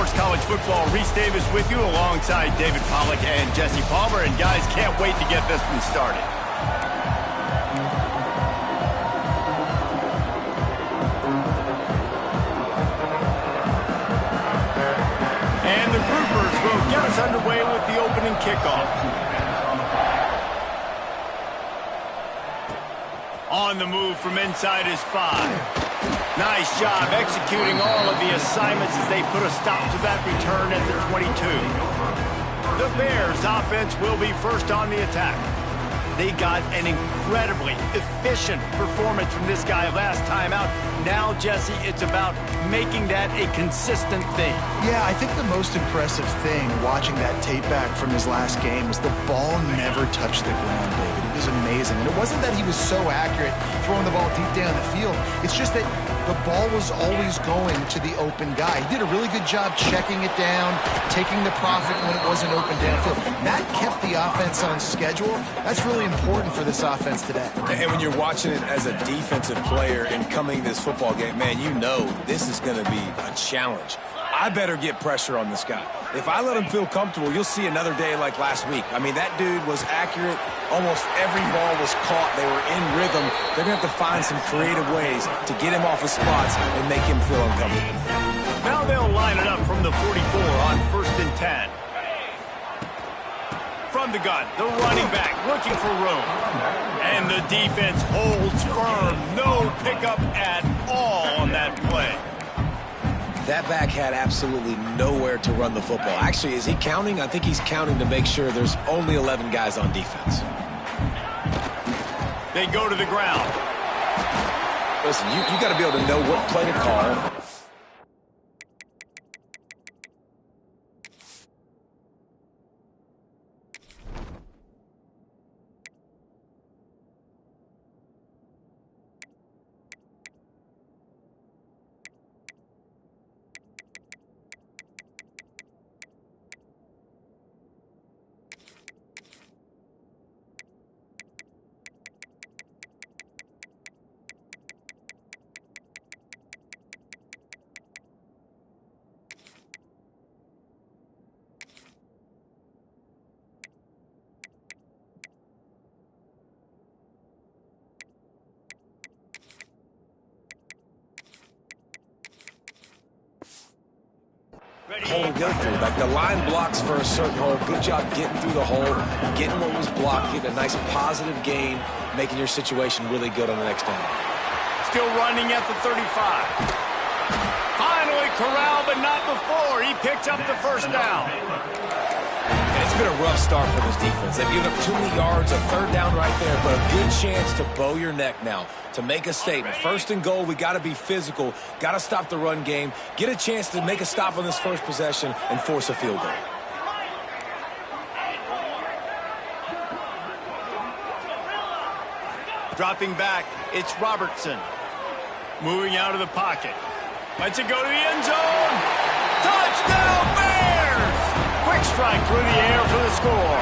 Sports College Football. Reese Davis with you alongside David Pollack and Jesse Palmer. And guys, can't wait to get this one started. And the groupers will get us underway with the opening kickoff. On the move from inside his 5. Nice job executing all of the assignments as they put a stop to that return at the 22. The Bears offense will be first on the attack. They got an incredibly efficient performance from this guy last time out. Now, Jesse, it's about making that a consistent thing. Yeah, I think the most impressive thing watching that tape back from his last game was the ball never touched the ground, David. It was amazing. And it wasn't that he was so accurate throwing the ball deep down the field. It's just that the ball was always going to the open guy. He did a really good job checking it down, taking the profit when it wasn't open downfield. That kept the offense on schedule. That's really important for this offense today. And when you're watching it as a defensive player and coming to this football game, man, you know this is going to be a challenge. I better get pressure on this guy. If I let him feel comfortable, you'll see another day like last week. I mean, that dude was accurate. Almost every ball was caught. They were in rhythm. They're going to have to find some creative ways to get him off his spots and make him feel uncomfortable. Now they'll line it up from the 44 on 1st and 10. From the gun, the running back looking for room. And the defense holds firm. No pickup at all on that play. That back had absolutely nowhere to run the football. Actually, is he counting? I think he's counting to make sure there's only 11 guys on defense. They go to the ground. Listen, you got to be able to know what play to call. Hole go through. Like the line blocks for a certain hole. Good job getting through the hole, getting what was blocked, getting a nice positive gain, making your situation really good on the next down. Still running at the 35. Finally corralled, but not before. He picked up the first down. And it's been a rough start for this defense. They've given up too many yards, a 3rd down right there, but a good chance to bow your neck now, to make a statement. 1st and goal, we got to be physical, got to stop the run game, get a chance to make a stop on this first possession and force a field goal. Dropping back, it's Robertson. Moving out of the pocket. Lets it go to the end zone. Touchdown, Bears! Quick strike through the air for the score.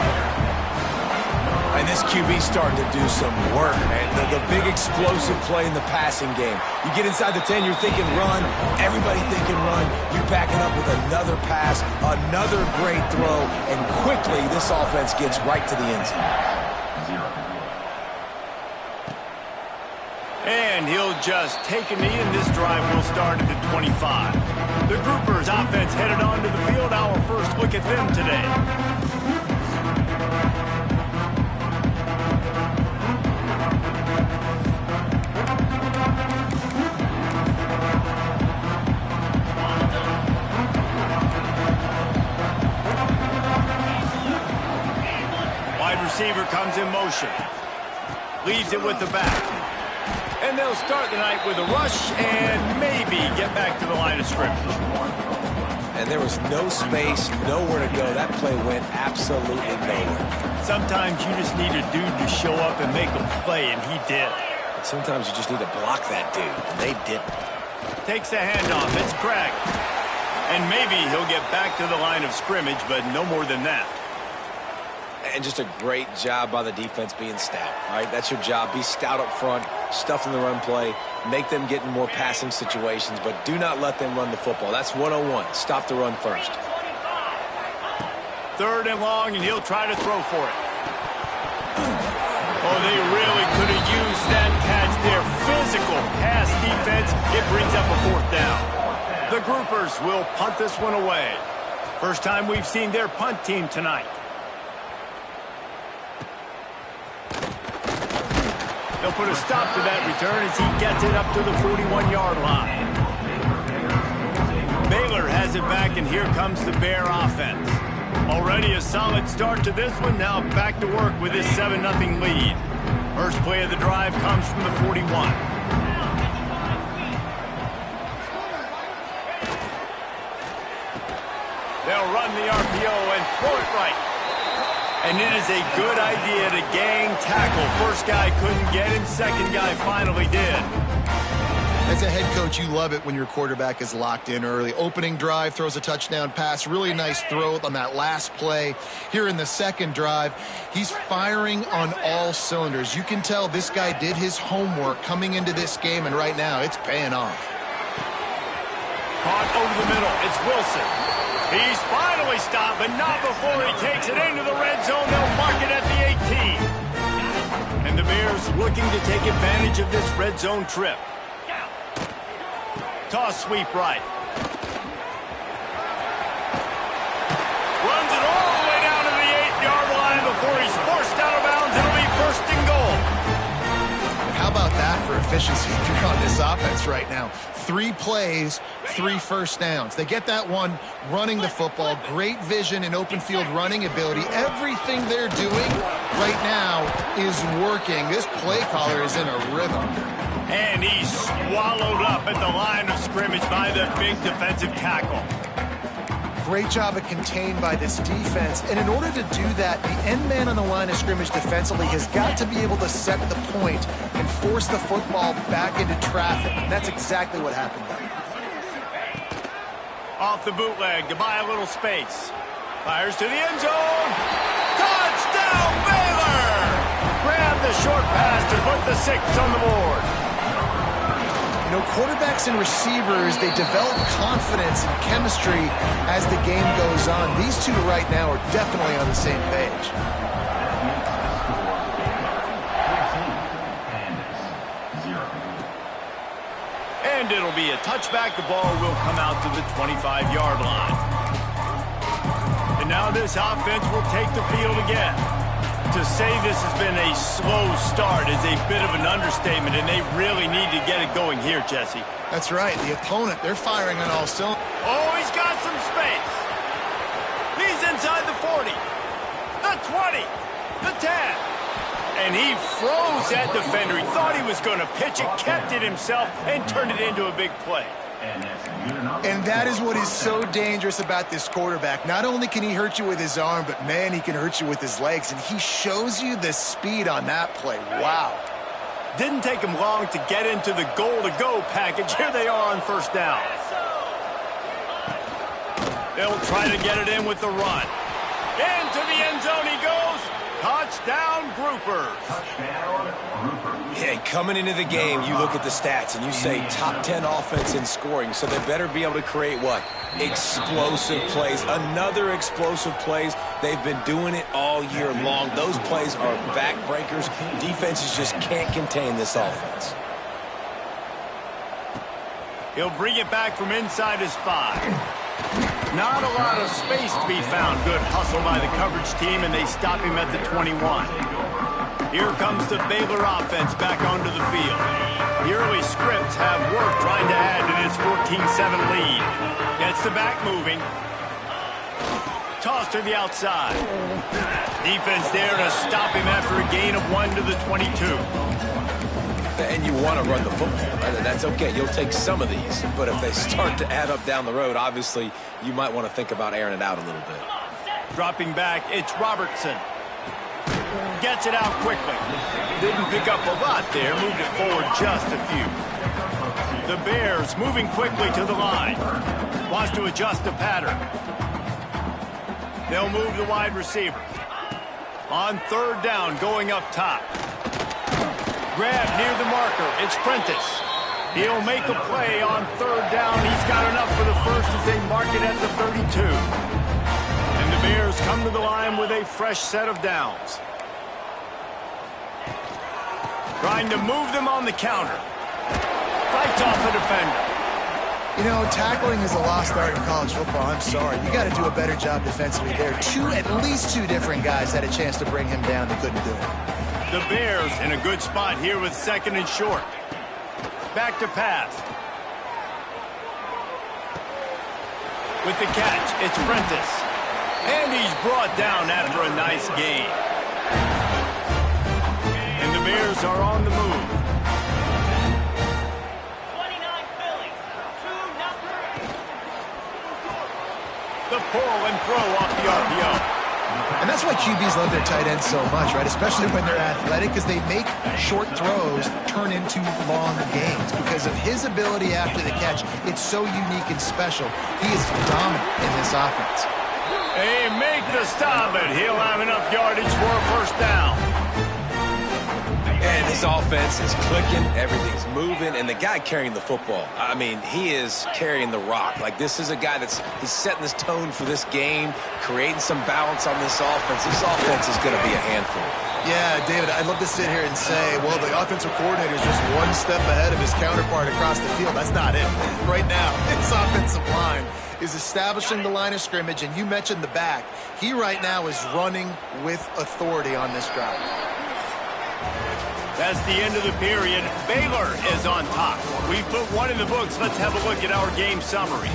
And this QB's starting to do some work, man. The big explosive play in the passing game. You get inside the 10, you're thinking run. Everybody thinking run. You back it up with another pass, another great throw, and quickly this offense gets right to the end zone. And he'll just take a knee, and this drive will start at the 25. The Groupers offense headed onto the field. Our first look at them today. Wide receiver comes in motion. Leaves it with the back. And they'll start the night with a rush and maybe get back to the line of scrimmage. And there was no space, nowhere to go. That play went absolutely nowhere. Sometimes you just need a dude to show up and make a play, and he did. But sometimes you just need to block that dude, and they didn't. Takes the handoff. It's Craig. And maybe he'll get back to the line of scrimmage, but no more than that. And just a great job by the defense being stout, right? That's your job. Be stout up front, stuff in the run play, make them get in more passing situations, but do not let them run the football. That's 101. Stop the run first. 3rd and long, and he'll try to throw for it. Oh, they really could have used that catch there. Physical pass defense. It brings up a 4th down. The Groupers will punt this one away. First time we've seen their punt team tonight. They'll put a stop to that return as he gets it up to the 41-yard line. Baylor has it back, and here comes the Bear offense. Already a solid start to this one. Now back to work with this 7-0 lead. First play of the drive comes from the 41. They'll run the RPO and throw it right. And it is a good idea to gang tackle. First guy couldn't get him. Second guy finally did. As a head coach, you love it when your quarterback is locked in early. Opening drive, throws a touchdown pass. Really nice throw on that last play. Here in the second drive, he's firing on all cylinders. You can tell this guy did his homework coming into this game, and right now it's paying off. Caught over the middle. It's Wilson. He's finally stopped, but not before he takes it into the red zone. They'll mark it at the 18. And the Bears looking to take advantage of this red zone trip. Toss sweep right. Runs it all the way down to the 8-yard line before he's forced out of bounds. It'll be 1st and goal. How about that for efficiency if you're on this offense right now? 3 plays, 3 first downs. They get that one running the football. Great vision and open field running ability. Everything they're doing right now is working. This play caller is in a rhythm. And he's swallowed up at the line of scrimmage by the big defensive tackle. Great job of contained by this defense. And in order to do that, the end man on the line of scrimmage defensively has got to be able to set the point and force the football back into traffic. And that's exactly what happened there. Off the bootleg to buy a little space. Fires to the end zone. Touchdown, Baylor! Grab the short pass to put the 6 on the board. You know, quarterbacks and receivers, they develop confidence and chemistry as the game goes on. These two right now are definitely on the same page. And it'll be a touchback. The ball will come out to the 25-yard line. And now this offense will take the field again. To say this has been a slow start is a bit of an understatement, and they really need to get it going here, Jesse. That's right. The opponent, they're firing on all cylinders. Oh, he's got some space. He's inside the 40, the 20, the 10. And he froze that defender. He thought he was going to pitch it, kept it himself, and turned it into a big play. And that is what is so dangerous about this quarterback. Not only can he hurt you with his arm, but, man, he can hurt you with his legs. And he shows you the speed on that play. Wow. Didn't take him long to get into the goal-to-go package. Here they are on 1st down. They'll try to get it in with the run. Into the end zone he goes. Touchdown, Groupers. Yeah, coming into the game, you look at the stats and you say top 10 offense in scoring, so they better be able to create what? Explosive plays. Another explosive plays. They've been doing it all year long. Those plays are backbreakers. Defenses just can't contain this offense. He'll bring it back from inside his 5. Not a lot of space to be found. Good hustle by the coverage team, and they stop him at the 21. Here comes the Baylor offense back onto the field. The early scripts have work trying to add to this 14-7 lead. Gets the back moving. Toss to the outside. Defense there to stop him after a gain of 1 to the 22. And you want to run the football, right? That's okay. You'll take some of these. But if they start to add up down the road, obviously, you might want to think about airing it out a little bit. Dropping back, it's Robertson. Gets it out quickly. Didn't pick up a lot there. Moved it forward just a few. The Bears moving quickly to the line. Wants to adjust the pattern. They'll move the wide receiver. On third down, going up top. Grab near the marker. It's Prentice. He'll make a play on third down. He's got enough for the first as they mark it at the 32. And the Bears come to the line with a fresh set of downs. Trying to move them on the counter. Fights off the defender. You know, tackling is a lost art in college football. I'm sorry. You got to do a better job defensively there. At least two different guys had a chance to bring him down. They couldn't do it. The Bears in a good spot here with second and short. Back to pass. With the catch, it's Prentice. And he's brought down after a nice gain. And the Bears are on the move. The pull and throw off the RPO. And that's why QBs love their tight ends so much, right? Especially when they're athletic, because they make short throws turn into long gains. Because of his ability after the catch, it's so unique and special. He is dominant in this offense. They make the stop, and he'll have enough yardage for a first down. And his offense is clicking, everything's moving, and the guy carrying the football, I mean, he is carrying the rock. Like, this is a guy he's setting this tone for this game, creating some balance on this offense. This offense is going to be a handful. Yeah, David, I'd love to sit here and say, well, the offensive coordinator is just one step ahead of his counterpart across the field. That's not it. Right now, his offensive line is establishing the line of scrimmage, and you mentioned the back. He right now is running with authority on this drive. That's the end of the period. Baylor is on top. We put one in the books. Let's have a look at our game summary.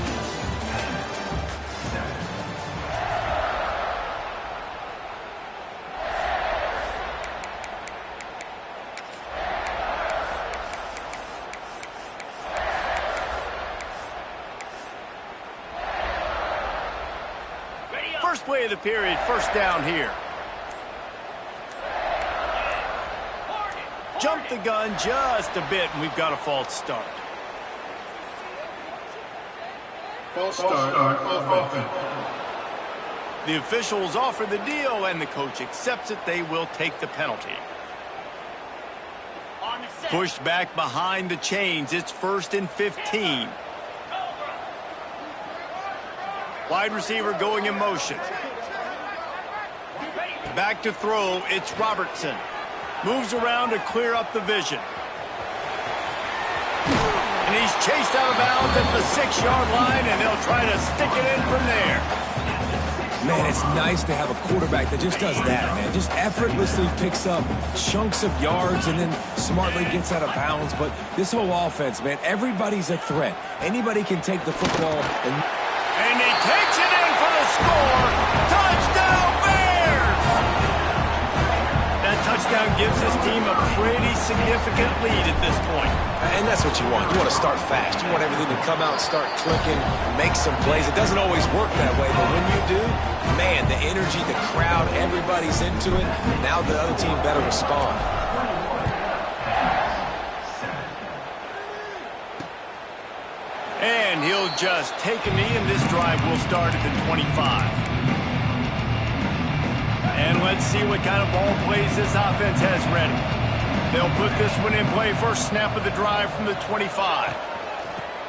First play of the period, first down here. Jump the gun just a bit, and we've got a false start. False start, offense. The officials offer the deal, and the coach accepts it. They will take the penalty. Pushed back behind the chains. It's 1st and 15. Wide receiver going in motion. Back to throw. It's Robertson. Moves around to clear up the vision. And he's chased out of bounds at the 6-yard line, and they'll try to stick it in from there. Man, it's nice to have a quarterback that just does that, man. Just effortlessly picks up chunks of yards and then smartly gets out of bounds. But this whole offense, man, everybody's a threat. Anybody can take the football. And he takes it in for the score. Touchdown, Bears! That touchdown gives his team a pretty significant lead at this point. And that's what you want. You want to start fast. You want everything to come out, start clicking, make some plays. It doesn't always work that way, but when you do, man, the energy, the crowd, everybody's into it. Now the other team better respond. And he'll just take a knee, and this drive will start at the 25. And let's see what kind of ball plays this offense has ready. They'll put this one in play. First snap of the drive from the 25.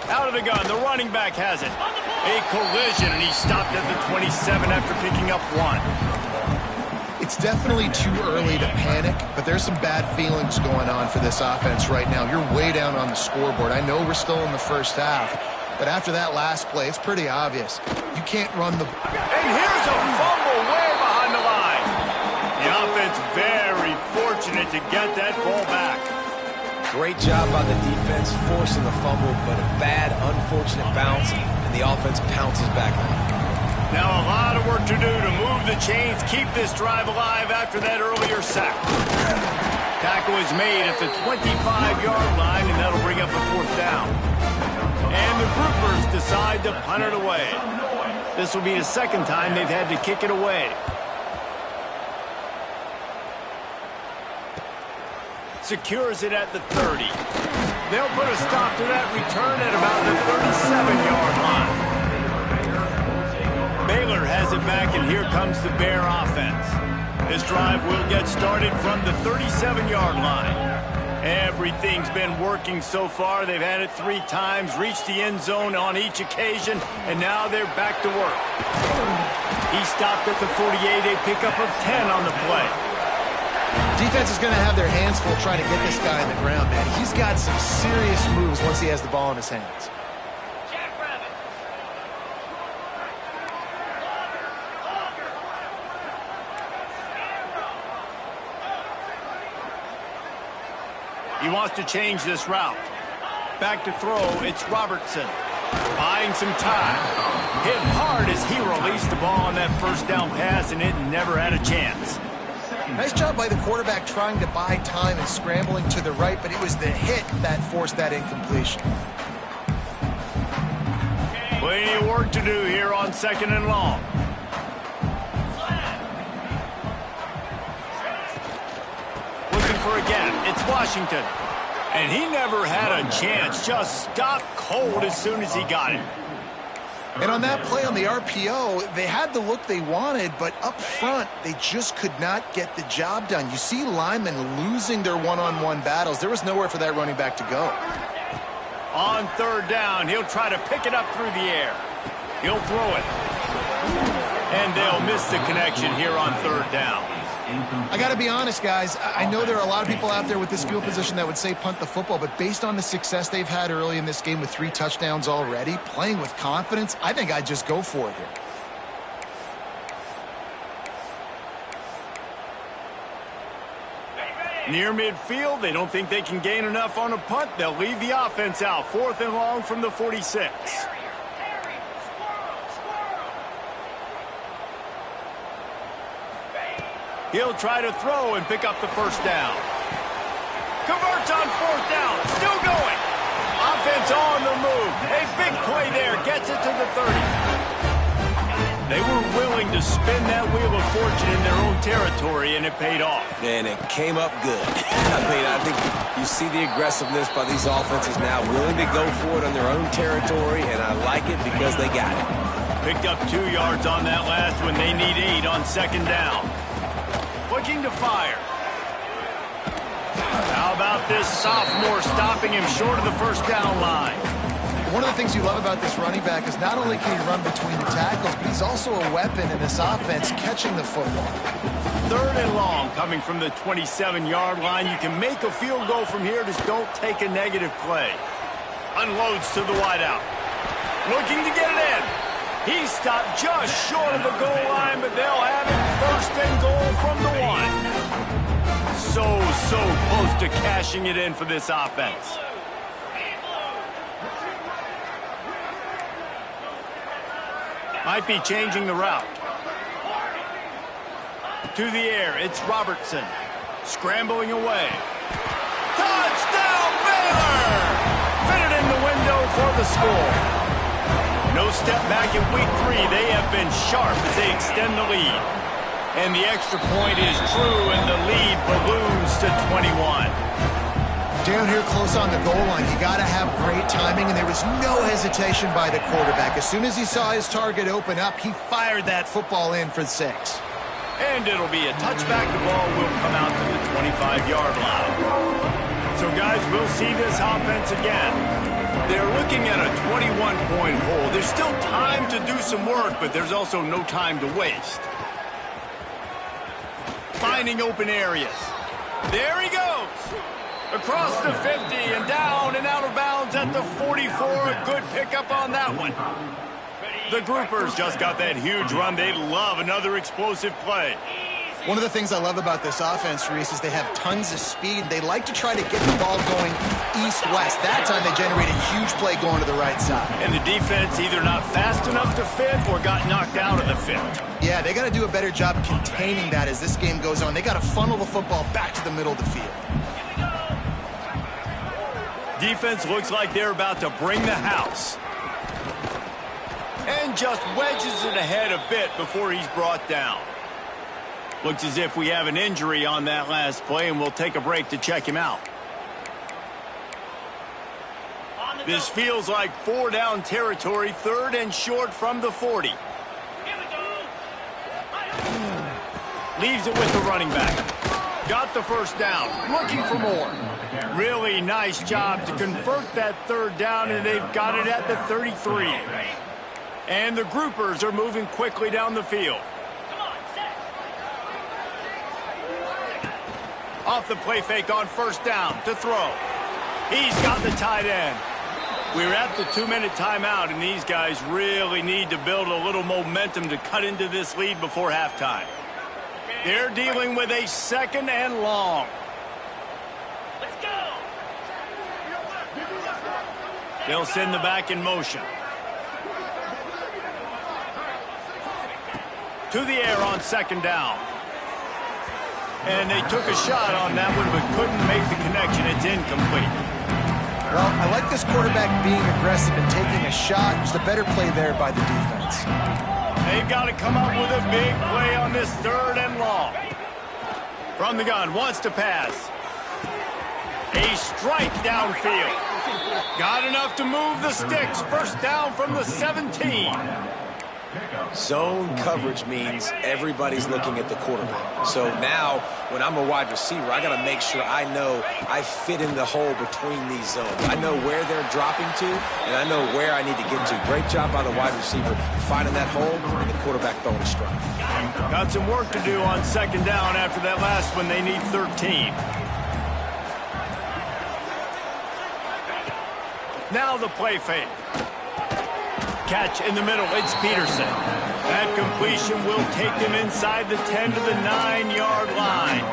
Out of the gun, the running back has it. A collision, and he stopped at the 27 after picking up 1. It's definitely too early to panic, but there's some bad feelings going on for this offense right now. You're way down on the scoreboard. I know we're still in the first half, but after that last play, it's pretty obvious. You can't run the... And here's a fumble way behind the line. The offense very fortunate to get that ball back. Great job by the defense forcing the fumble, but a bad, unfortunate bounce, and the offense pounces back on it. Now a lot of work to do to move the chains, keep this drive alive after that earlier sack. Tackle is made at the 25-yard line, and that'll bring up a 4th down. And the Groupers decide to punt it away. This will be the second time they've had to kick it away. Secures it at the 30. They'll put a stop to that return at about the 37-yard line. Baylor has it back, and here comes the Bear offense. This drive will get started from the 37-yard line. Everything's been working so far. They've had it 3 times, reached the end zone on each occasion, and now they're back to work. He stopped at the 48, a pickup of 10 on the play. Defense is going to have their hands full trying to get this guy on the ground, man. He's got some serious moves once he has the ball in his hands. He wants to change this route. Back to throw, it's Robertson. Buying some time. Hit hard as he released the ball on that first down pass, and it never had a chance. Nice job by the quarterback trying to buy time and scrambling to the right, but it was the hit that forced that incompletion. Plenty of work to do here on 2nd and long. Looking for a gap. It's Washington. And he never had a chance. Just stopped cold as soon as he got it. And on that play on the RPO, they had the look they wanted, but up front, they just could not get the job done. You see linemen losing their one-on-one battles. There was nowhere for that running back to go. On 3rd down, he'll try to pick it up through the air. He'll throw it. And they'll miss the connection here on 3rd down. I got to be honest, guys. I know there are a lot of people out there with this field position that would say punt the football, but based on the success they've had early in this game with 3 touchdowns already, playing with confidence, I think I'd just go for it here. Near midfield, they don't think they can gain enough on a punt. They'll leave the offense out. 4th and long from the 46. He'll try to throw and pick up the first down. Converts on 4th down. Still going. Offense on the move. A big play there. Gets it to the 30. They were willing to spin that wheel of fortune in their own territory, and it paid off. And it came up good. I think you see the aggressiveness by these offenses now, willing to go for it on their own territory, and I like it because they got it. Picked up 2 yards on that last one. They need 8 on 2nd down. Looking to fire. How about this sophomore stopping him short of the first down line? One of the things you love about this running back is not only can he run between the tackles, but he's also a weapon in this offense catching the football. 3rd and long coming from the 27-yard line. You can make a field goal from here. Just don't take a negative play. Unloads to the wideout. Looking to get it in. He stopped just short of the goal line, but they'll have it 1st and goal from the 1. So close to cashing it in for this offense. Might be changing the route. To the air, it's Robertson. Scrambling away. Touchdown, Baylor! Fitted in the window for the score. No step back in week 3. They have been sharp as they extend the lead. And the extra point is true, and the lead balloons to 21. Down here close on the goal line, you got to have great timing, and there was no hesitation by the quarterback. As soon as he saw his target open up, he fired that football in for 6. And it'll be a touchback. The ball will come out to the 25-yard line. So, guys, we'll see this offense again. They're looking at a 21-point hole. There's still time to do some work, but there's also no time to waste. Finding open areas. There he goes. Across the 50 and down and out of bounds at the 44. A good pickup on that one. The groupers just got that huge run. They love another explosive play. One of the things I love about this offense, Reese, is they have tons of speed. They like to try to get the ball going east-west. That time they generated a huge play going to the right side. And the defense either not fast enough to fit or got knocked out of the fit. Yeah, they got to do a better job containing that as this game goes on. They got to funnel the football back to the middle of the field. Defense looks like they're about to bring the house. And just wedges it ahead a bit before he's brought down. Looks as if we have an injury on that last play, and we'll take a break to check him out. This feels like 4-down territory, 3rd and short from the 40. Leaves it with the running back. Got the first down. Looking for more. Really nice job to convert that third down, and they've got it at the 33. And the groupers are moving quickly down the field. Off the play fake on first down to throw. He's got the tight end. We're at the 2-minute timeout, and these guys really need to build a little momentum to cut into this lead before halftime. They're dealing with a 2nd and long. Let's go. They'll send the back in motion. To the air on 2nd down. And they took a shot on that one, but couldn't make the connection. It's incomplete. Well, I like this quarterback being aggressive and taking a shot. Just a better play there by the defense. They've got to come up with a big play on this 3rd and long. From the gun, wants to pass. A strike downfield. Got enough to move the sticks. First down from the 17. Zone coverage means everybody's looking at the quarterback. So now, when I'm a wide receiver, I got to make sure I know I fit in the hole between these zones. I know where they're dropping to, and I know where I need to get to. Great job by the wide receiver finding that hole and the quarterback throwing a strike. Got some work to do on 2nd down after that last one. They need 13. Now the play fake. Catch in the middle. It's Peterson. That completion will take them inside the 10 to the 9-yard line.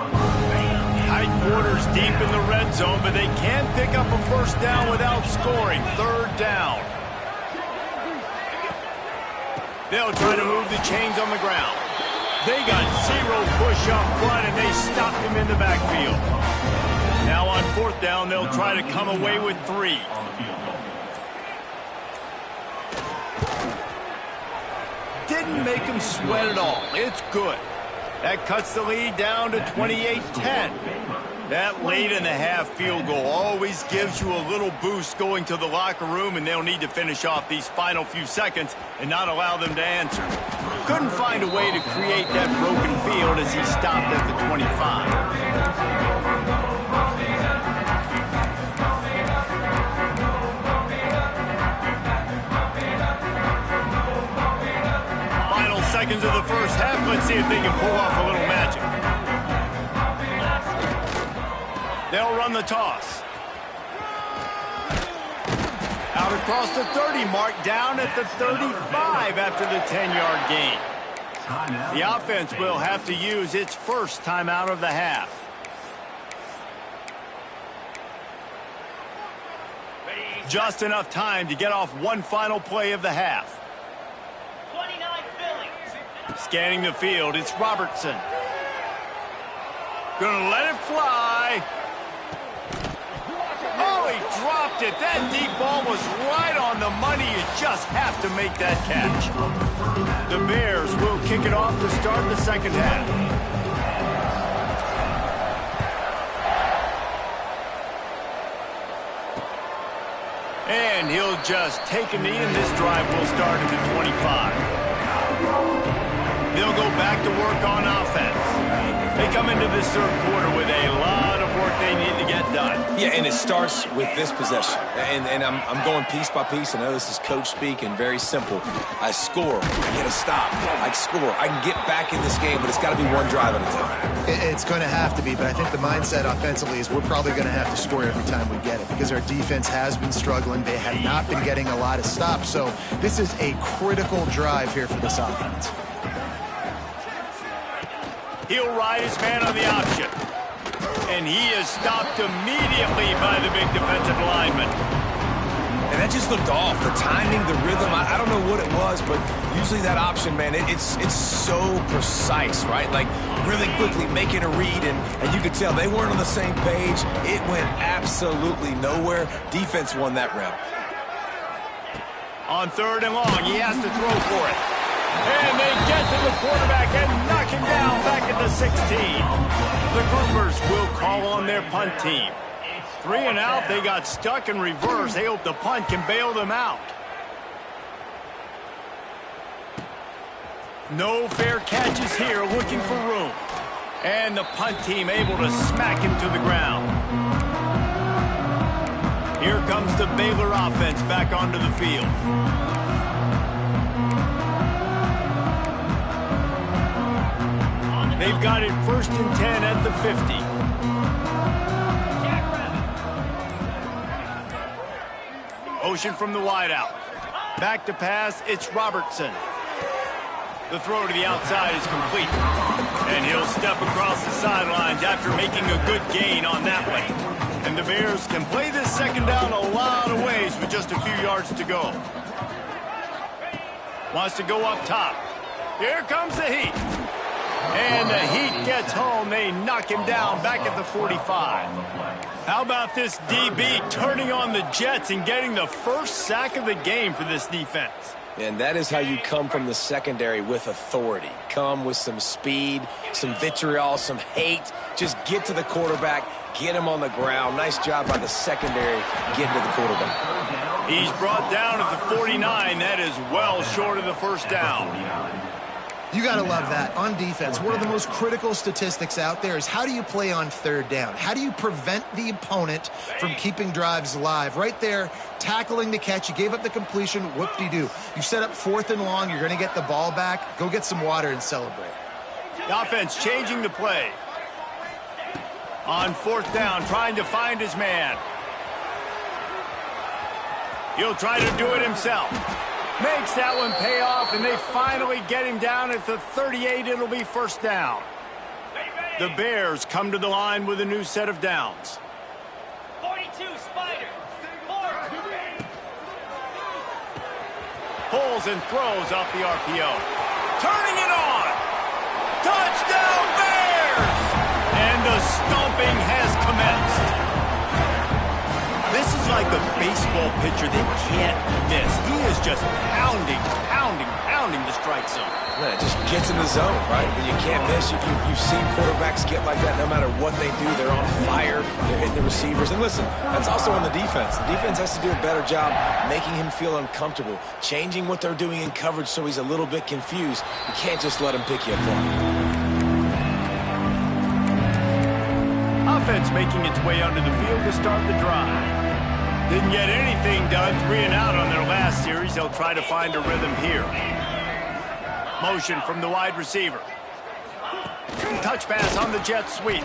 Tight quarters deep in the red zone, but they can't pick up a first down without scoring. 3rd down. They'll try to move the chains on the ground. They got 0 push up front, and they stopped him in the backfield. Now on 4th down, they'll try to come away with 3. Didn't make him sweat at all. It's good. That cuts the lead down to 28-10. That late-in-the-half field goal always gives you a little boost going to the locker room, and they'll need to finish off these final few seconds and not allow them to answer. Couldn't find a way to create that broken field as he stopped at the 25. Seconds of the first half. Let's see if they can pull off a little magic. They'll run the toss. Out across the 30 mark, down at the 35 after the 10-yard gain. The offense will have to use its first timeout of the half. Just enough time to get off one final play of the half. Scanning the field, it's Robertson. Gonna let it fly. Oh, he dropped it. That deep ball was right on the money. You just have to make that catch. The Bears will kick it off to start the 2nd half. And he'll just take a knee, and this drive will start at the 25. They'll go back to work on offense. They come into this 3rd quarter with a lot of work they need to get done. Yeah, and it starts with this possession. And I'm going piece by piece. I know this is coach speak and very simple. I score. I get a stop. I score. I can get back in this game, but it's got to be one drive at a time. It's going to have to be, but I think the mindset offensively is we're probably going to have to score every time we get it because our defense has been struggling. They have not been getting a lot of stops. So this is a critical drive here for this offense. He'll ride his man on the option. And he is stopped immediately by the big defensive lineman. And that just looked off. The timing, the rhythm, I don't know what it was, but usually that option, man, it's so precise, right? Like really quickly making a read, and you could tell they weren't on the same page. It went absolutely nowhere. Defense won that rep. On 3rd and long, he has to throw for it. And they get to the quarterback and knock him down back at the 16. The groupers will call on their punt team. 3 and out, they got stuck in reverse. They hope the punt can bail them out. No fair catches here, looking for room. And the punt team able to smack him to the ground. Here comes the Baylor offense back onto the field. They've got it 1st and 10 at the 50. Motion from the wideout. Back to pass, it's Robertson. The throw to the outside is complete. And he'll step across the sidelines after making a good gain on that one. And the Bears can play this second down a lot of ways with just a few yards to go. Wants to go up top. Here comes the Heat. And the Heat gets home. They knock him down back at the 45. How about this DB turning on the Jets and getting the first sack of the game for this defense? And that is how you come from the secondary with authority. Come with some speed, some vitriol, some hate. Just get to the quarterback, get him on the ground. Nice job by the secondary getting to the quarterback. He's brought down at the 49. That is well short of the first down. You got to love that. On defense, one of the most critical statistics out there is how do you play on 3rd down? How do you prevent the opponent from keeping drives alive? Right there, tackling the catch. You gave up the completion. Whoop-de-doo. You set up 4th and long. You're going to get the ball back. Go get some water and celebrate. The offense changing the play. On 4th down, trying to find his man. He'll try to do it himself. Makes that one pay off, and they finally get him down at the 38. It'll be 1st down. The Bears come to the line with a new set of downs. 42, Spider. Pulls and throws off the RPO. Turning it on. Touchdown, Bears! And the stomping has commenced. This is like a baseball pitcher that can't miss. He is just pounding the strike zone. Man, it just gets in the zone, right? When you can't miss, you've seen quarterbacks get like that no matter what they do. They're on fire. They're hitting the receivers. And listen, that's also on the defense. The defense has to do a better job making him feel uncomfortable, changing what they're doing in coverage so he's a little bit confused. You can't just let him pick you apart. Offense making its way onto the field to start the drive. Didn't get anything done, 3 and out on their last series. They'll try to find a rhythm here. Motion from the wide receiver. Touch pass on the jet sweep.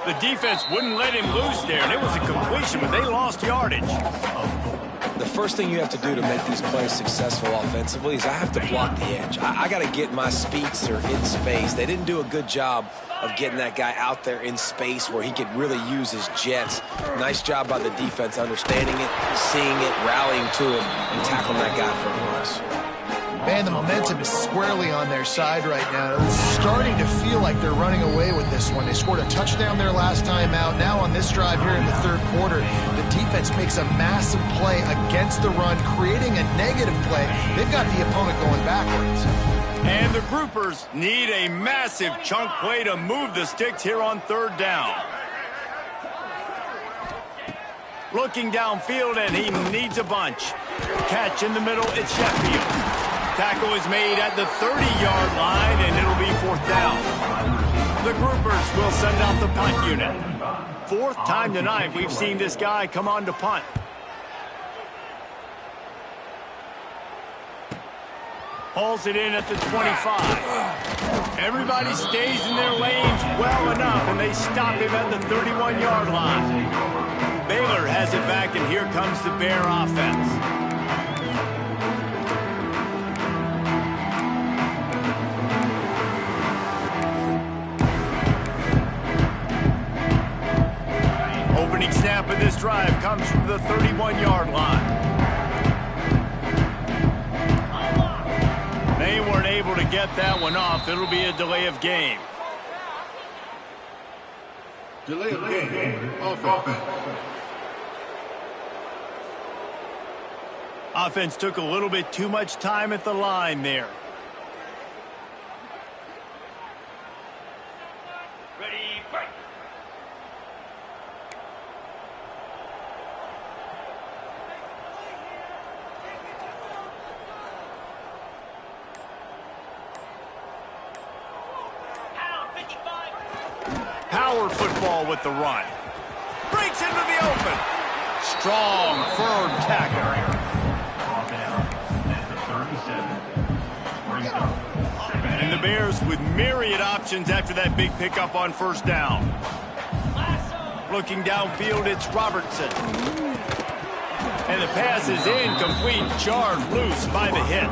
The defense wouldn't let him loose there, and it was a completion, but they lost yardage. The first thing you have to do to make these plays successful offensively is I have to block the edge. I got to get my speedster in space. They didn't do a good job of getting that guy out there in space where he could really use his jets. Nice job by the defense understanding it, seeing it, rallying to it, and tackling that guy for a loss. Man, the momentum is squarely on their side right now. It's starting to feel like they're running away with this one. They scored a touchdown their last time out. Now on this drive here in the 3rd quarter, the defense makes a massive play against the run, creating a negative play. They've got the opponent going backwards. And the groupers need a massive chunk play to move the sticks here on 3rd down. Looking downfield, and he needs a bunch. Catch in the middle, it's Sheffield. Tackle is made at the 30-yard line, and it'll be 4th down. The groupers will send out the punt unit. 4th time tonight we've seen this guy come on to punt. Pulls it in at the 25. Everybody stays in their lanes well enough, and they stop him at the 31-yard line. Baylor has it back, and here comes the Bear offense. Opening snap of this drive comes from the 31-yard line. They weren't able to get that one off. It'll be a delay of game. Delay of game. Offense. Offense took a little bit too much time at the line there. Ready, break. Pound 55. power football with the run. Breaks into the open. Strong, firm tackle. And the Bears with myriad options after that big pickup on first down. Looking downfield, it's Robertson. And the pass is incomplete, jarred loose by the hit.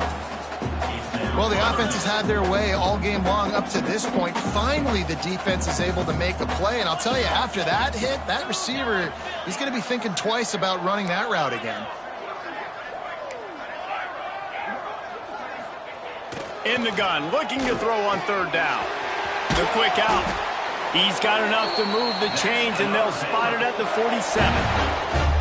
Well, the offense has had their way all game long up to this point. Finally, the defense is able to make a play. And I'll tell you, after that hit, that receiver, he's going to be thinking twice about running that route again. In the gun, looking to throw on third down. The quick out. He's got enough to move the chains, and they'll spot it at the 47.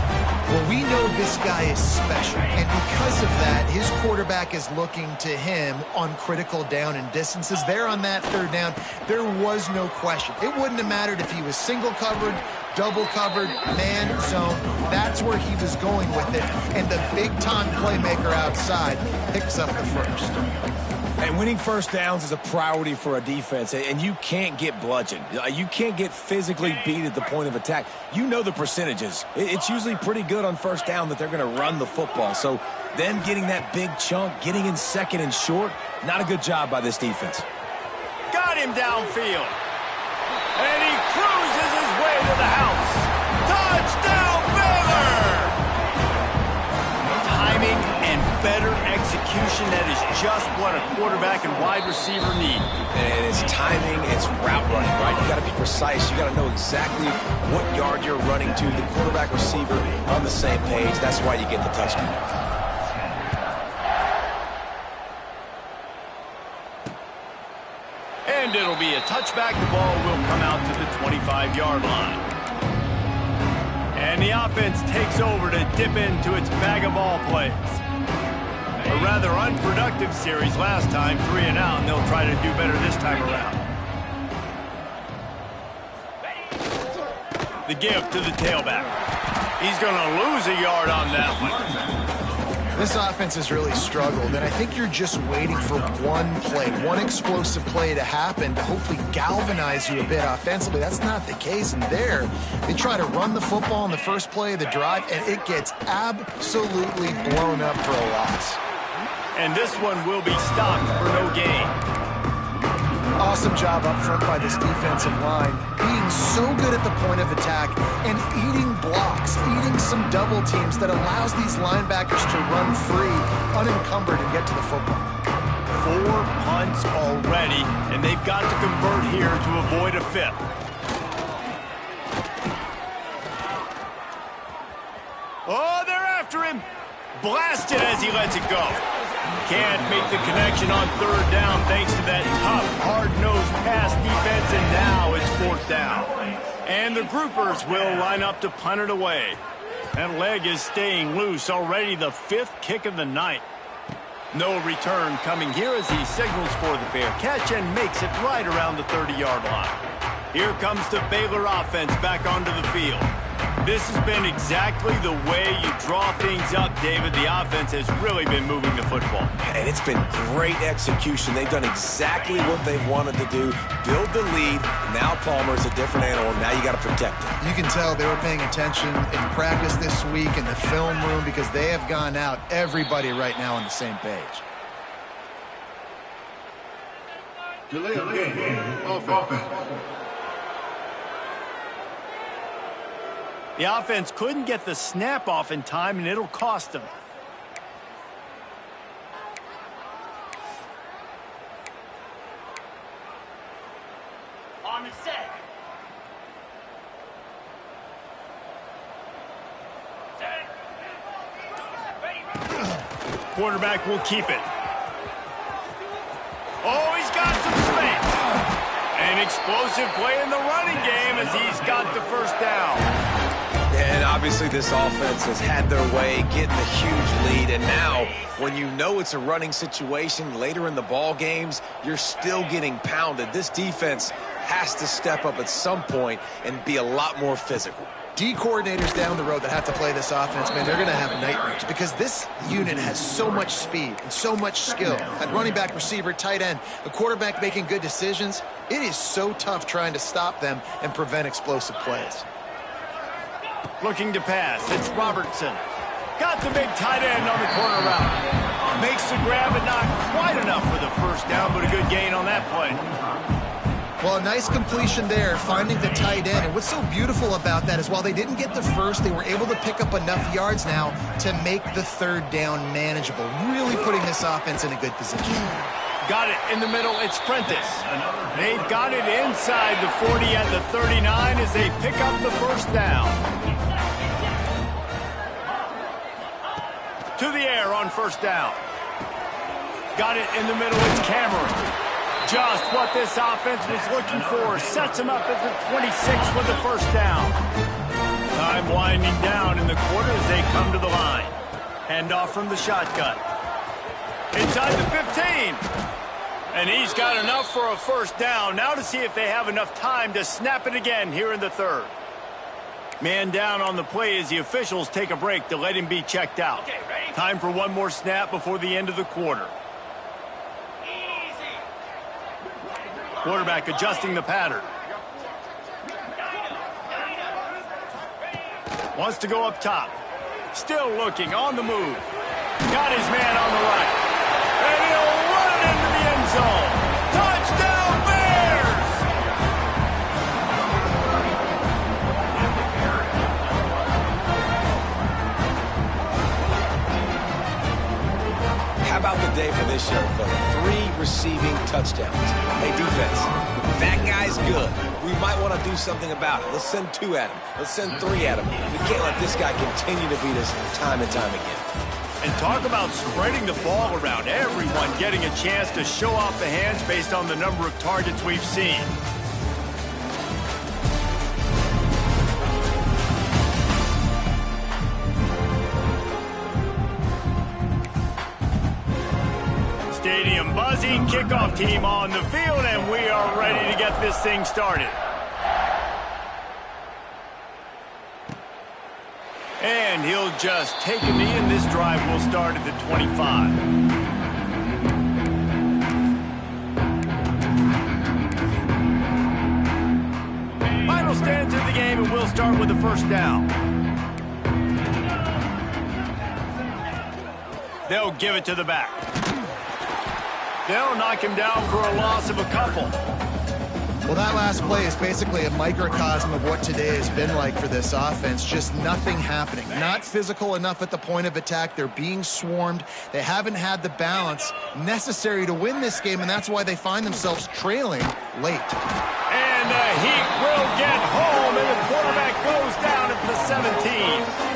Well, we know this guy is special, and because of that, his quarterback is looking to him on critical down and distances. There on that third down, there was no question. It wouldn't have mattered if he was single covered, double covered, man zone. That's where he was going with it, and the big-time playmaker outside picks up the first. And winning first downs is a priority for a defense, and you can't get bludgeoned. You can't get physically beat at the point of attack. You know the percentages. It's usually pretty good on first down that they're going to run the football. So them getting that big chunk, getting in second and short, not a good job by this defense. Got him downfield. And he cruises his way to the house. Touchdown, Baylor! Timing and better execution, that is just what a quarterback and wide receiver need. And it's timing, it's route running, right? You got to be precise. You got to know exactly what yard you're running to. The quarterback receiver on the same page. That's why you get the touchdown. And it'll be a touchback. The ball will come out to the 25-yard line. And the offense takes over to dip into its bag of ball plays. A rather unproductive series last time, 3 and out, and they'll try to do better this time around. The give to the tailback. He's going to lose a yard on that one. This offense has really struggled, and I think you're just waiting for one play, one explosive play to happen to hopefully galvanize you a bit offensively. That's not the case, and there, they try to run the football in the first play of the drive, and it gets absolutely blown up for a loss. And this one will be stopped for no gain. Awesome job up front by this defensive line, being so good at the point of attack and eating blocks, eating some double teams that allows these linebackers to run free, unencumbered, and get to the football. 4 punts already, and they've got to convert here to avoid a fifth. Oh, they're after him. Blasted as he lets it go. Can't make the connection on third down thanks to that tough, hard-nosed pass defense, and now it's fourth down. And the groupers will line up to punt it away. That leg is staying loose, already the 5th kick of the night. No return coming here as he signals for the fair catch and makes it right around the 30-yard line. Here comes the Baylor offense back onto the field. This has been exactly the way you draw things up, David. The offense has really been moving the football. And it's been great execution. They've done exactly what they've wanted to do. Build the lead. Now Palmer's a different animal. Now you got to protect him. You can tell they were paying attention in practice this week in the film room because they have gone out, everybody right now on the same page. Delay of game. Offense. The offense couldn't get the snap off in time, and it'll cost them. On the set. Set. Ready. Quarterback will keep it. Oh, he's got some space. An explosive play in the running game as he's got the first down. And obviously this offense has had their way, getting a huge lead. And now, when you know it's a running situation later in the ball games, you're still getting pounded. This defense has to step up at some point and be a lot more physical. D coordinators down the road that have to play this offense, man, they're going to have nightmares because this unit has so much speed and so much skill. At running back, receiver, tight end, the quarterback making good decisions. It is so tough trying to stop them and prevent explosive plays. Looking to pass. It's Robertson. Got the big tight end on the corner route. Makes the grab, but not quite enough for the first down, but a good gain on that play. Well, a nice completion there, finding the tight end. And what's so beautiful about that is while they didn't get the first, they were able to pick up enough yards now to make the third down manageable, really putting this offense in a good position. Got it in the middle. It's Prentice. They've got it inside the 40 at the 39 as they pick up the first down. To the air on first down. Got it in the middle. It's Cameron. Just what this offense was looking for. Sets him up at the 26 for the first down. Time winding down in the quarter as they come to the line. Hand off from the shotgun. Inside the 15. And he's got enough for a first down. Now to see if they have enough time to snap it again here in the third. Man down on the play as the officials take a break to let him be checked out. Time for one more snap before the end of the quarter. Quarterback adjusting the pattern. Wants to go up top. Still looking on the move. Got his man on the right. And he'll run it into the end zone. Touchdown Bears! How about the day for this young fella? 3 receiving touchdowns. Hey, defense, that guy's good. We might want to do something about it. Let's send 2 at him. Let's send 3 at him. We can't let this guy continue to beat us time and time again. And talk about spreading the ball around. Everyone getting a chance to show off the hands based on the number of targets we've seen. Stadium buzzing, kickoff team on the field, and we are ready to get this thing started. And he'll just take a knee, and this drive will start at the 25. Final stands of the game, and we'll start with the first down. They'll give it to the back. They'll knock him down for a loss of a couple. Well, that last play is basically a microcosm of what today has been like for this offense. Just nothing happening. Not physical enough at the point of attack. They're being swarmed. They haven't had the balance necessary to win this game, and that's why they find themselves trailing late. And the Heat will get home, and the quarterback goes down at the 17.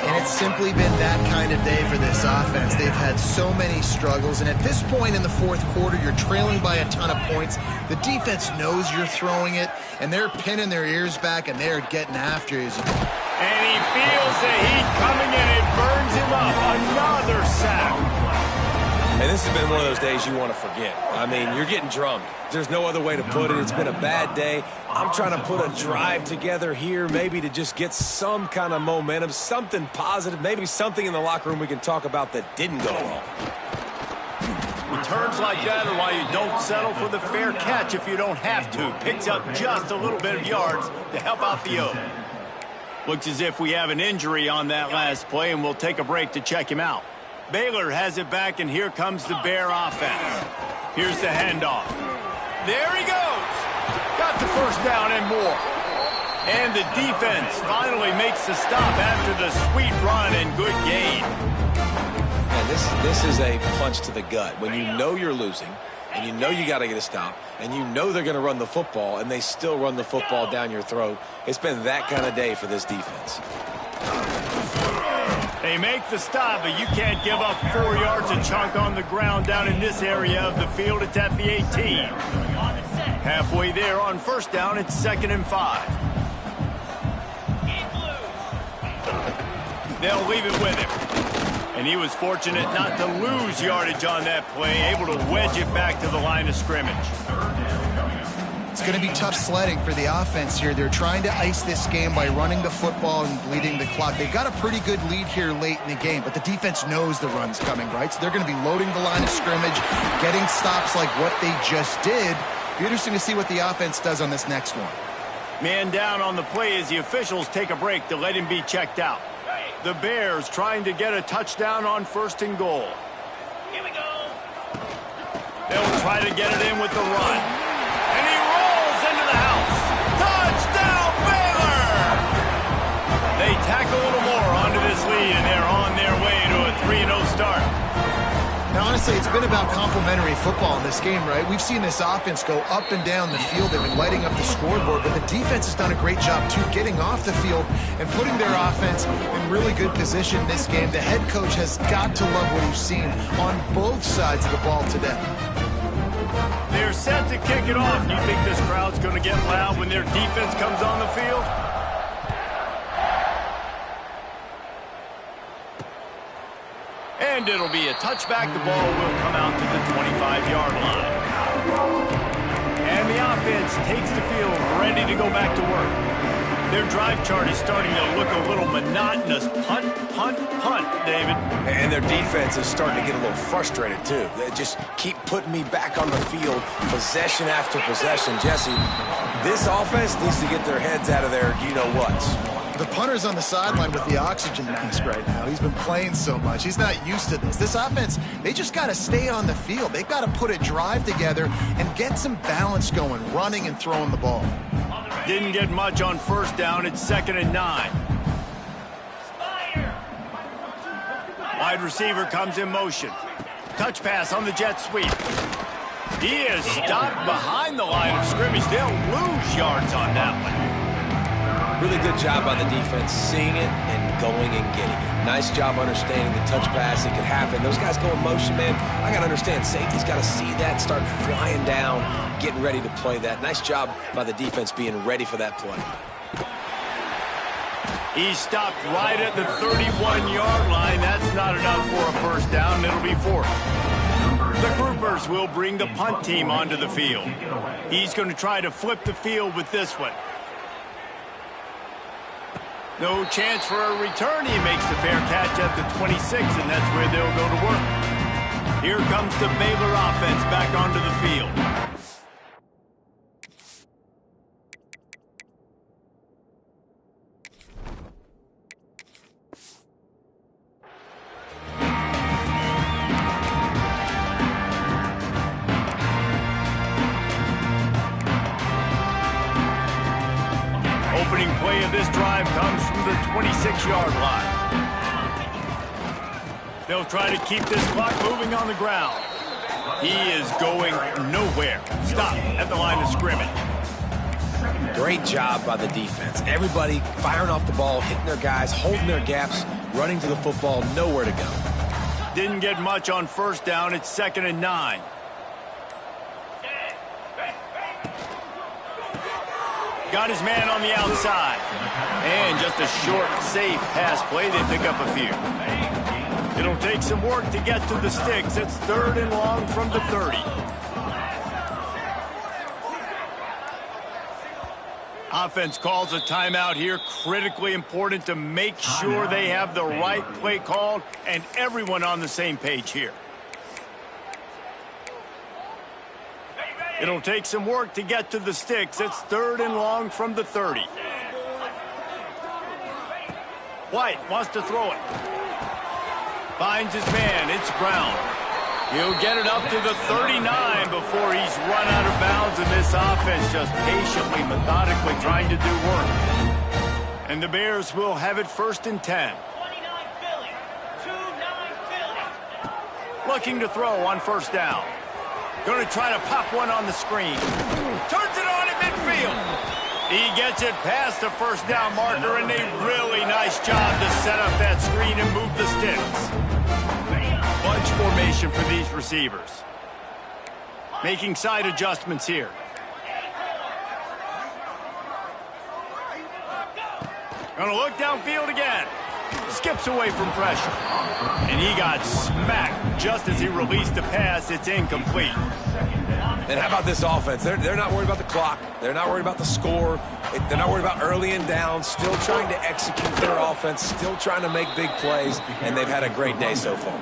And it's simply been that kind of day for this offense. They've had so many struggles, and at this point in the fourth quarter, you're trailing by a ton of points. The defense knows you're throwing it, and they're pinning their ears back, and they're getting after you. And he feels the heat coming, and it burns him up. Another sack. And this has been one of those days you want to forget. I mean, you're getting drummed. There's no other way to put it. It's been a bad day. I'm trying to put a drive together here, maybe to just get some kind of momentum, something positive, maybe something in the locker room we can talk about that didn't go wrong. Returns like that are why you don't settle for the fair catch if you don't have to. Picks up just a little bit of yards to help out the O. Looks as if we have an injury on that last play, and we'll take a break to check him out. Baylor has it back, and here comes the Bear offense. Here's the handoff. There he goes. Got the first down and more. And the defense finally makes the stop after the sweet run and good gain. Man, this is a punch to the gut. When you know you're losing, and you know you got to get a stop, and you know they're going to run the football, and they still run the football down your throat. It's been that kind of day for this defense. They make the stop, but you can't give up 4 yards a chunk on the ground down in this area of the field. It's at the 18. Halfway there on first down, it's 2nd and 5. They'll leave it with him. And he was fortunate not to lose yardage on that play, able to wedge it back to the line of scrimmage. It's going to be tough sledding for the offense here. They're trying to ice this game by running the football and bleeding the clock. They've got a pretty good lead here late in the game, but the defense knows the run's coming, right? So they're going to be loading the line of scrimmage, getting stops like what they just did. Be interesting to see what the offense does on this next one. Man down on the play as the officials take a break to let him be checked out. The Bears trying to get a touchdown on 1st and goal. Here we go. They'll try to get it in with the run. And he rolls into the house. Touchdown, Baylor! They tack a little more onto this lead, and they're on their way to a 3-0 start. Now, honestly, it's been about complementary football in this game, right? We've seen this offense go up and down the field. They've been lighting up the scoreboard, but the defense has done a great job, too, getting off the field and putting their offense in really good position in this game. The head coach has got to love what he's seen on both sides of the ball today. They're set to kick it off. Do you think this crowd's going to get loud when their defense comes on the field? And it'll be a touchback. The ball will come out to the 25-yard line. And the offense takes the field, ready to go back to work. Their drive chart is starting to look a little monotonous. Punt, punt, punt, David. And their defense is starting to get a little frustrated, too. They just keep putting me back on the field, possession after possession. Jesse, this offense needs to get their heads out of their you-know-whats. The punter's on the sideline with the oxygen mask right now. He's been playing so much. He's not used to this. This offense, they just got to stay on the field. They've got to put a drive together and get some balance going, running and throwing the ball. Didn't get much on 1st down. It's 2nd and 9. Wide receiver comes in motion. Touch pass on the jet sweep. He is stopped behind the line of scrimmage. They'll lose yards on that one. Really good job by the defense, seeing it and going and getting it. Nice job understanding the touch pass. It could happen. Those guys go in motion, man. I got to understand, safety's got to see that, start flying down, getting ready to play that. Nice job by the defense being ready for that play. He stopped right at the 31-yard line. That's not enough for a 1st down. It'll be 4th. The groupers will bring the punt team onto the field. He's going to try to flip the field with this one. No chance for a return. He makes the fair catch at the 26, and that's where they'll go to work. Here comes the Baylor offense back onto the field. Opening play of this drive comes from the 26-yard line. They'll try to keep this clock moving on the ground. He is going nowhere. Stop at the line of scrimmage. Great job by the defense. Everybody firing off the ball, hitting their guys, holding their gaps, running to the football, nowhere to go. Didn't get much on 1st down. It's 2nd and 9. Got his man on the outside. And just a short, safe pass play. They pick up a few. It'll take some work to get to the sticks. It's 3rd and long from the 30. Offense calls a timeout here. Critically important to make sure they have the right play called and everyone on the same page here. It'll take some work to get to the sticks. It's 3rd and long from the 30. White wants to throw it. Finds his man. It's Brown. He'll get it up to the 39 before he's run out of bounds, and this offense just patiently, methodically trying to do work. And the Bears will have it 1st and 10. 29 Philly. 29 Philly. Looking to throw on 1st down. Going to try to pop one on the screen. Turns it on at midfield. He gets it past the 1st down marker, and a really nice job to set up that screen and move the sticks. Bunch formation for these receivers. Making side adjustments here. Going to look downfield again. Skips away from pressure. And he got smacked just as he released the pass. It's incomplete. And how about this offense? They're not worried about the clock. They're not worried about the score. They're not worried about early and down. Still trying to execute their offense. Still trying to make big plays. And they've had a great day so far.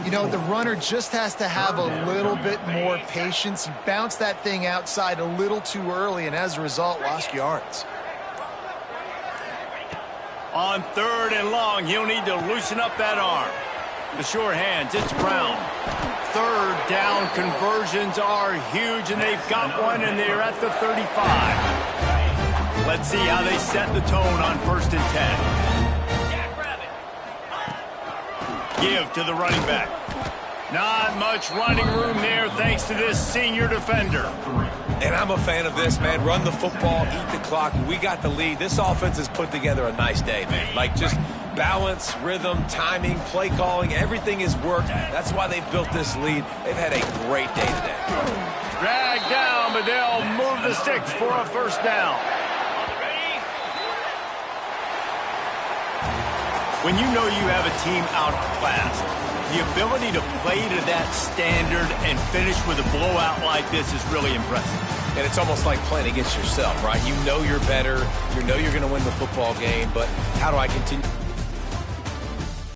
You know, the runner just has to have a little bit more patience. He bounced that thing outside a little too early, and as a result, lost yards. On 3rd and long, he'll need to loosen up that arm. The sure hands, it's Brown. 3rd down conversions are huge, and they've got one, and they're at the 35. Let's see how they set the tone on 1st and 10. Give to the running back. Not much running room there thanks to this senior defender. And I'm a fan of this, man. Run the football, eat the clock. We got the lead. This offense has put together a nice day, man. Like just balance, rhythm, timing, play calling, everything has worked. That's why they've built this lead. They've had a great day today. Dragged down, but they'll move the sticks for a 1st down. When you know you have a team outclassed, the ability to play to that standard and finish with a blowout like this is really impressive. And it's almost like playing against yourself, right? You know you're better. You know you're going to win the football game, but how do I continue?